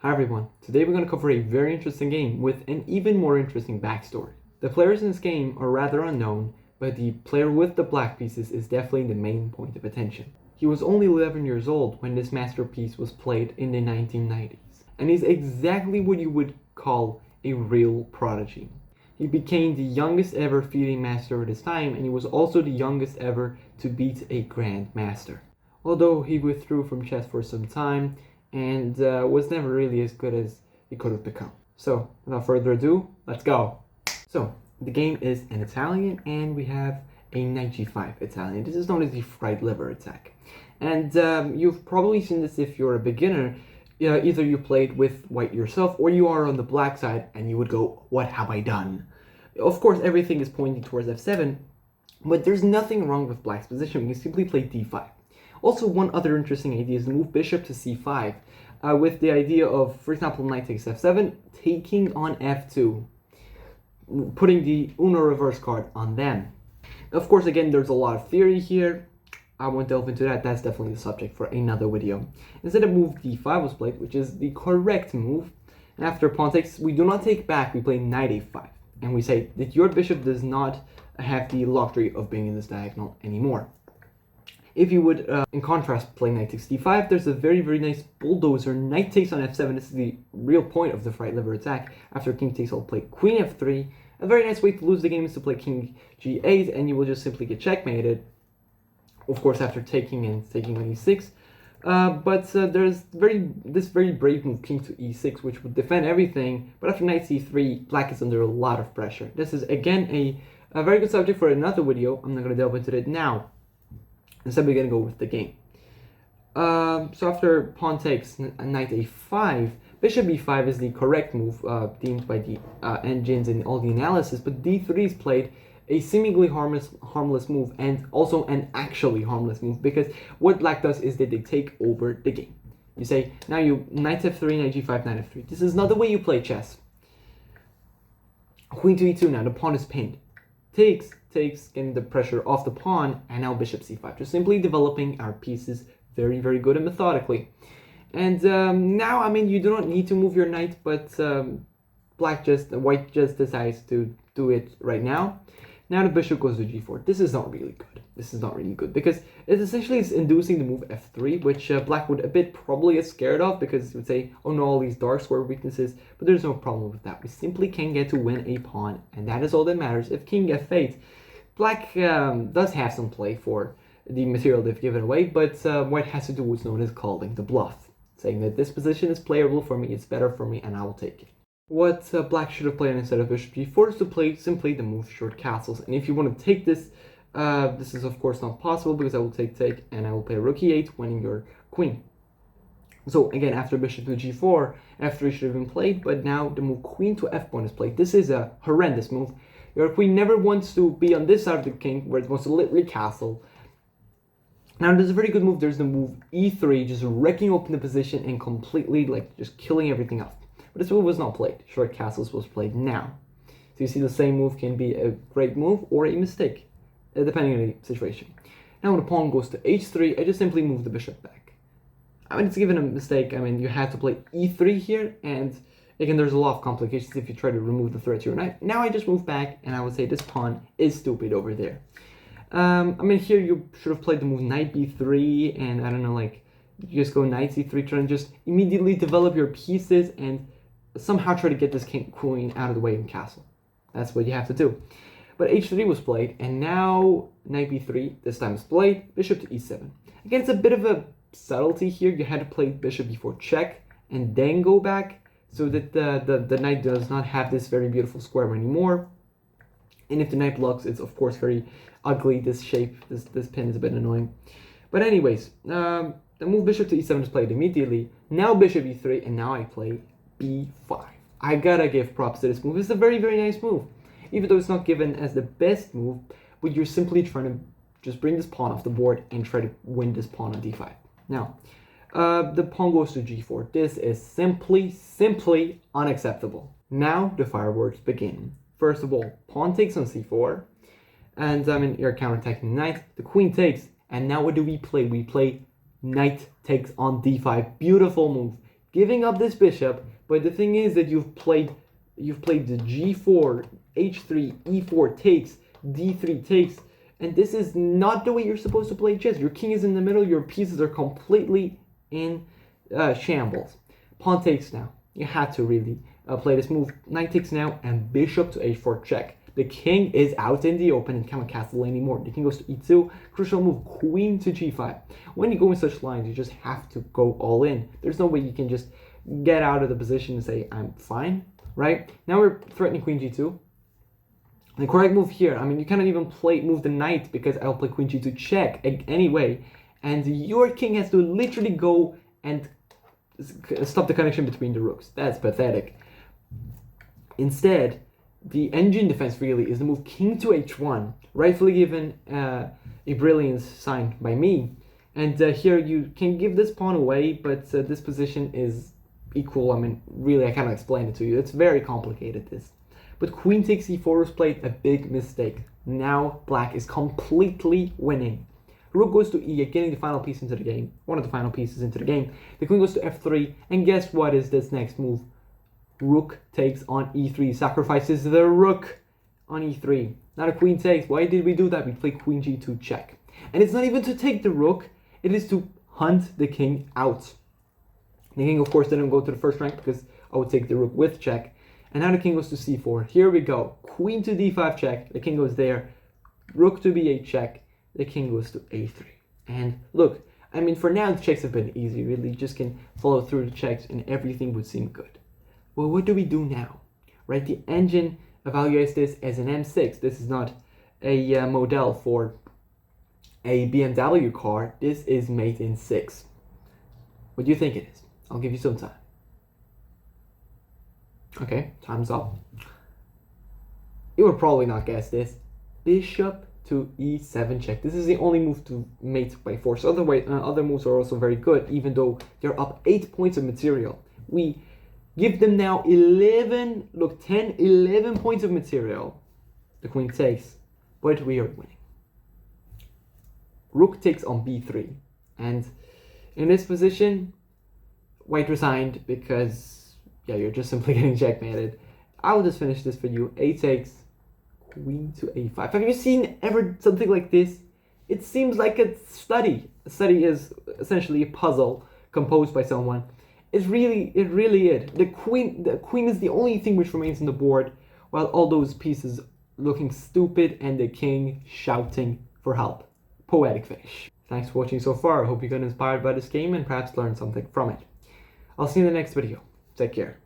Hi everyone, today we're going to cover a very interesting game with an even more interesting backstory. The players in this game are rather unknown, but the player with the black pieces is definitely the main point of attention. He was only 11 years old when this masterpiece was played in the 1990s, and he's exactly what you would call a real prodigy. He became the youngest ever FIDE master at his time, and he was also the youngest ever to beat a Grand Master. Although he withdrew from chess for some time, and was never really as good as he could have become. So, without further ado, let's go! So, the game is an Italian, and we have a knight g5 Italian. This is known as the fried liver attack. And you've probably seen this if you're a beginner. Either you played with white yourself, or you are on the black side, and you would go, what have I done? Of course, everything is pointing towards f7, but there's nothing wrong with black's position. We simply play d5. Also, one other interesting idea is to move bishop to c5, with the idea of, for example, knight takes f7, taking on f2, putting the Uno reverse card on them. Of course, again, there's a lot of theory here. I won't delve into that. That's definitely the subject for another video. Instead, a move d5 was played, which is the correct move. And after pawn takes, we do not take back. We play knight a5, and we say that your bishop does not have the luxury of being in this diagonal anymore. If you would, in contrast, play knight takes d5, there's a very, very nice bulldozer. Knight takes on f7. This is the real point of the fried liver attack. After king takes, I'll play queen f3. A very nice way to lose the game is to play king g8, and you will just simply get checkmated. Of course, after taking on e6. There's this very brave move, king to e6, which would defend everything. But after knight c3, black is under a lot of pressure. This is, again, a very good subject for another video. I'm not going to delve into it now. Instead, we're going to go with the game. So after pawn takes, knight a5, bishop b5 is the correct move, deemed by the engines and all the analysis, but d3 is played, a seemingly harmless move, and also an actually harmless move, because what black does is that they take over the game. You say, now you knight f3, knight g5, knight f3. This is not the way you play chess. Queen to e2 now, the pawn is pinned. Takes, getting the pressure off the pawn, and now bishop c5. Just simply developing our pieces very, very good and methodically. And now, I mean, you do not need to move your knight, but white just decides to do it right now. Now the bishop goes to g4. This is not really good. This is not really good because it essentially is inducing the move f3, which black would a bit probably get scared of because it would say, oh no, all these dark square weaknesses, but there's no problem with that. We simply can get to win a pawn, and that is all that matters. If king f8, black does have some play for the material they've given away, but white has to do what's known as calling the bluff, saying that this position is playable for me, it's better for me, and I will take it. What black should have played instead of bishop g4 is to play simply the move short castles. And if you want to take this, this is of course not possible because I will take, and I will play rook e8, winning your queen. So again, after bishop to g4, f3 should have been played, but now the move queen to f1 is played. This is a horrendous move. Your queen never wants to be on this side of the king, where it wants to literally castle. Now there's a very good move. There's the move e3, just wrecking open the position and completely just killing everything off. But this move was not played. Short castles was played now. So you see the same move can be a great move or a mistake, depending on the situation. Now when the pawn goes to h3, I just simply move the bishop back. I mean, it's given a mistake. I mean, you had to play e3 here, and again, there's a lot of complications if you try to remove the threat to your knight. Now I just move back, and I would say this pawn is stupid over there. I mean, here you should have played the move knight b3, and I don't know, you just go knight c3, try and just immediately develop your pieces and somehow try to get this queen out of the way and castle. That's what you have to do. But h3 was played, and now knight b3 this time is played, bishop to e7. Again, it's a bit of a subtlety here. You had to play bishop before check and then go back so that the knight does not have this very beautiful square anymore. And if the knight blocks, it's of course very ugly. This shape, this pin is a bit annoying. But anyways, the move bishop to e7 is played immediately. Now bishop e3, and now I play b5. I gotta give props to this move. It's a very, very nice move. Even though it's not given as the best move, but you're simply trying to just bring this pawn off the board and try to win this pawn on d5. Now, the pawn goes to g4. This is simply unacceptable. Now the fireworks begin. First of all, pawn takes on c4, and I mean, you're counterattacking the knight. The queen takes, and now what do we play? We play knight takes on d5. Beautiful move. giving up this bishop, but the thing is that you've played the g4, h3, e4 takes, d3 takes, and this is not the way you're supposed to play chess. Your king is in the middle, your pieces are completely in shambles. Pawn takes now. You had to really play this move. Knight takes now, and bishop to h4 check. The king is out in the open and cannot castle anymore. The king goes to e2. Crucial move, queen to g5. When you go in such lines, you just have to go all in. There's no way you can just get out of the position and say, I'm fine, right? Now we're threatening queen g2. The correct move here, I mean, you cannot even move the knight because I'll play queen g2 check anyway. And your king has to literally go and stop the connection between the rooks. That's pathetic. Instead, the engine defense really is the move king to h1, rightfully given a brilliance sign by me. And here you can give this pawn away, but this position is equal. I mean, really, I cannot explain it to you. It's very complicated, this. But queen takes e4 was played a big mistake. Now black is completely winning. Rook goes to e8, getting the final piece into the game. One of the final pieces into the game. The queen goes to f3, and guess what is this next move? Rook takes on e3, sacrifices the rook on e3. Now the queen takes. Why did we do that? We play queen g2 check. And it's not even to take the rook, it is to hunt the king out. The king, of course, didn't go to the first rank because I would take the rook with check. And now the king goes to c4. Here we go. Queen to d5 check. The king goes there. Rook to b8 check. The king goes to a3. And look, I mean, for now, the checks have been easy. Really, you just can follow through the checks and everything would seem good. Well, what do we do now? Right, the engine evaluates this as an M6. This is not a model for a BMW car. This is made in 6. What do you think it is? I'll give you some time. Okay, time's up. You would probably not guess this. Bishop to e7 check. This is the only move to mate by force. Other moves are also very good, even though they're up 8 points of material. We give them now 11, look, 10, 11 points of material. The queen takes, but we are winning. Rook takes on b3. And in this position, white resigned because, yeah, you're just simply getting checkmated. I will just finish this for you. A takes, queen to a5. Have you seen ever something like this? It seems like a study. A study is essentially a puzzle composed by someone. It really is. The queen is the only thing which remains on the board, while all those pieces looking stupid and the king shouting for help. Poetic finish. Thanks for watching so far. I hope you got inspired by this game and perhaps learned something from it. I'll see you in the next video. Take care.